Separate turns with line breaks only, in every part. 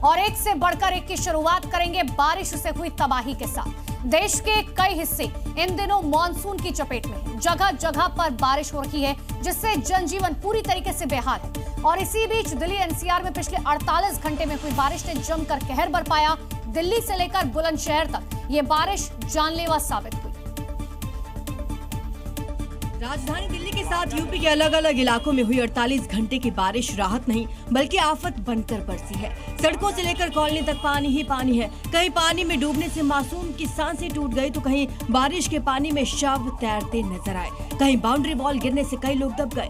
और एक से बढ़कर एक की शुरुआत करेंगे बारिश से हुई तबाही के साथ। देश के कई हिस्से इन दिनों मानसून की चपेट में हैं। जगह जगह पर बारिश हो रही है, जिससे जनजीवन पूरी तरीके से बेहाल है। और इसी बीच दिल्ली एनसीआर में पिछले 48 घंटे में हुई बारिश ने जमकर कहर बरपाया। दिल्ली से लेकर बुलंदशहर तक ये बारिश जानलेवा साबित हुई।
राजधानी दिल्ली के साथ यूपी के अलग अलग इलाकों में हुई 48 घंटे की बारिश राहत नहीं बल्कि आफत बनकर बरसी है। सड़कों से लेकर कॉलोनी तक पानी ही पानी है। कहीं पानी में डूबने से मासूम की सांसें टूट गई तो कहीं बारिश के पानी में शव तैरते नजर आए। कहीं बाउंड्री वॉल गिरने से कई लोग दब गए।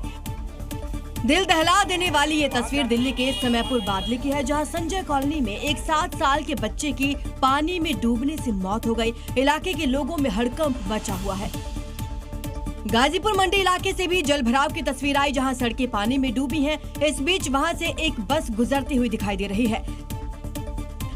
दिल दहला देने वाली ये तस्वीर दिल्ली के समयपुर बादली की है, जहां संजय कॉलोनी में एक 7 साल के बच्चे की पानी में डूबने से मौत हो गई। इलाके के लोगों में हड़कंप मचा हुआ है। गाजीपुर मंडी इलाके से भी जल भराव की तस्वीर आई, जहां सड़कें पानी में डूबी हैं। इस बीच वहां से एक बस गुजरती हुई दिखाई दे रही है।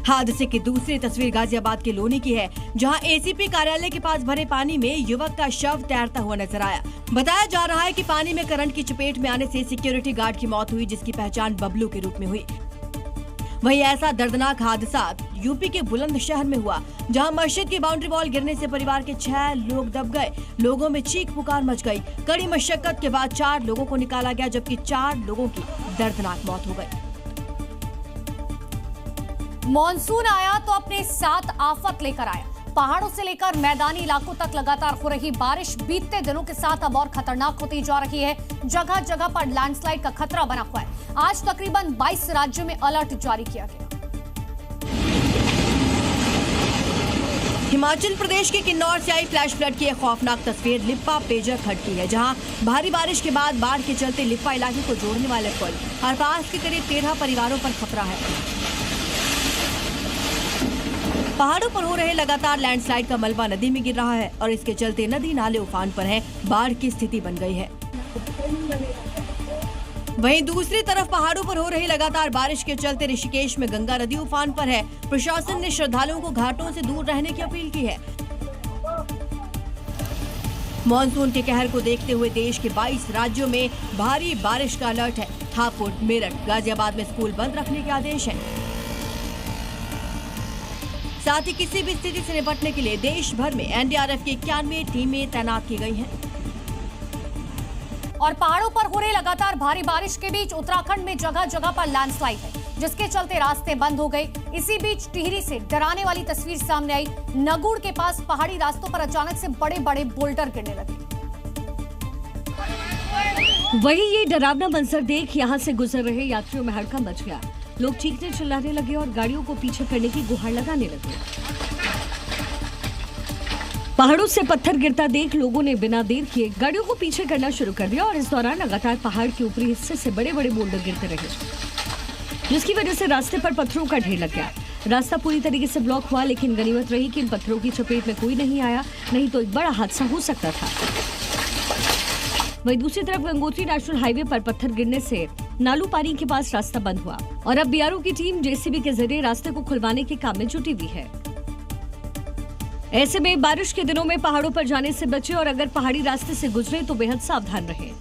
हादसे की दूसरी तस्वीर गाजियाबाद के लोनी की है, जहां एसीपी कार्यालय के पास भरे पानी में युवक का शव तैरता हुआ नजर आया। बताया जा रहा है कि पानी में करंट की चपेट में आने से सिक्योरिटी गार्ड की मौत हुई, जिसकी पहचान बबलू के रूप में हुई। वहीं ऐसा दर्दनाक हादसा यूपी के बुलंदशहर में हुआ, जहां मस्जिद की बाउंड्री वॉल गिरने से परिवार के 6 लोग दब गए। लोगों में चीख पुकार मच गई। कड़ी मशक्कत के बाद 4 लोगों को निकाला गया, जबकि 4 लोगों की दर्दनाक मौत हो गई।
मॉनसून आया तो अपने साथ आफत लेकर आया। पहाड़ों से लेकर मैदानी इलाकों तक लगातार हो रही बारिश बीतते दिनों के साथ अब और खतरनाक होती जा रही है। जगह जगह पर लैंडस्लाइड का खतरा बना हुआ है। आज तकरीबन 22 राज्यों में अलर्ट जारी किया गया।
हिमाचल प्रदेश के किन्नौर से आई फ्लैश फ्लड की एक खौफनाक तस्वीर लिप्पा पेजर खड्ड की है, जहां भारी बारिश के बाद बाढ़ के चलते लिप्पा इलाके को जोड़ने वाले पुल और पास के करीब 13 परिवारों पर खतरा है। पहाड़ों पर हो रहे लगातार लैंडस्लाइड का मलबा नदी में गिर रहा है और इसके चलते नदी नाले उफान पर हैं। बाढ़ की स्थिति बन गई है। वहीं दूसरी तरफ पहाड़ों पर हो रही लगातार बारिश के चलते ऋषिकेश में गंगा नदी उफान पर है। प्रशासन ने श्रद्धालुओं को घाटों से दूर रहने की अपील की है। मॉनसून के कहर को देखते हुए देश के 22 राज्यों में भारी बारिश का अलर्ट है। हापुड़, मेरठ, गाजियाबाद में स्कूल बंद रखने के आदेश हैं। साथ ही किसी भी स्थिति से निपटने के लिए देश भर में एनडीआरएफ की 91 टीमें तैनात की गई हैं।
और पहाड़ों पर हो रही लगातार भारी बारिश के बीच उत्तराखंड में जगह जगह पर लैंडस्लाइड है, जिसके चलते रास्ते बंद हो गए। इसी बीच टिहरी से डराने वाली तस्वीर सामने आई। नगुड़ के पास पहाड़ी रास्तों पर अचानक से बड़े बड़े बोल्डर गिरने लगे।
वहीं ये डरावना मंजर देख यहां से गुजर रहे यात्रियों में हड़कंप मच गया। लोग चीखने चिल्लाने लगे और गाड़ियों को पीछे करने की गुहार लगाने लगे। पहाड़ों से पत्थर गिरता देख लोगों ने बिना देर किए गाड़ियों को पीछे करना शुरू कर दिया और इस दौरान लगातार पहाड़ के ऊपरी हिस्से से बड़े बड़े बोल्डर गिरते रहे, जिसकी वजह से रास्ते पर पत्थरों का ढेर लग गया। रास्ता पूरी तरीके से ब्लॉक हुआ, लेकिन गनीमत रही कि इन पत्थरों की चपेट में कोई नहीं आया, नहीं तो एक बड़ा हादसा हो सकता था। वहीं दूसरी तरफ गंगोत्री नेशनल हाईवे पर पत्थर गिरने से नालू पानी के पास रास्ता बंद हुआ और अब बीआरओ की टीम जेसीबी के जरिए रास्ते को खुलवाने के काम में जुटी हुई है। ऐसे में बारिश के दिनों में पहाड़ों पर जाने से बचे और अगर पहाड़ी रास्ते से गुजरे तो बेहद सावधान रहें।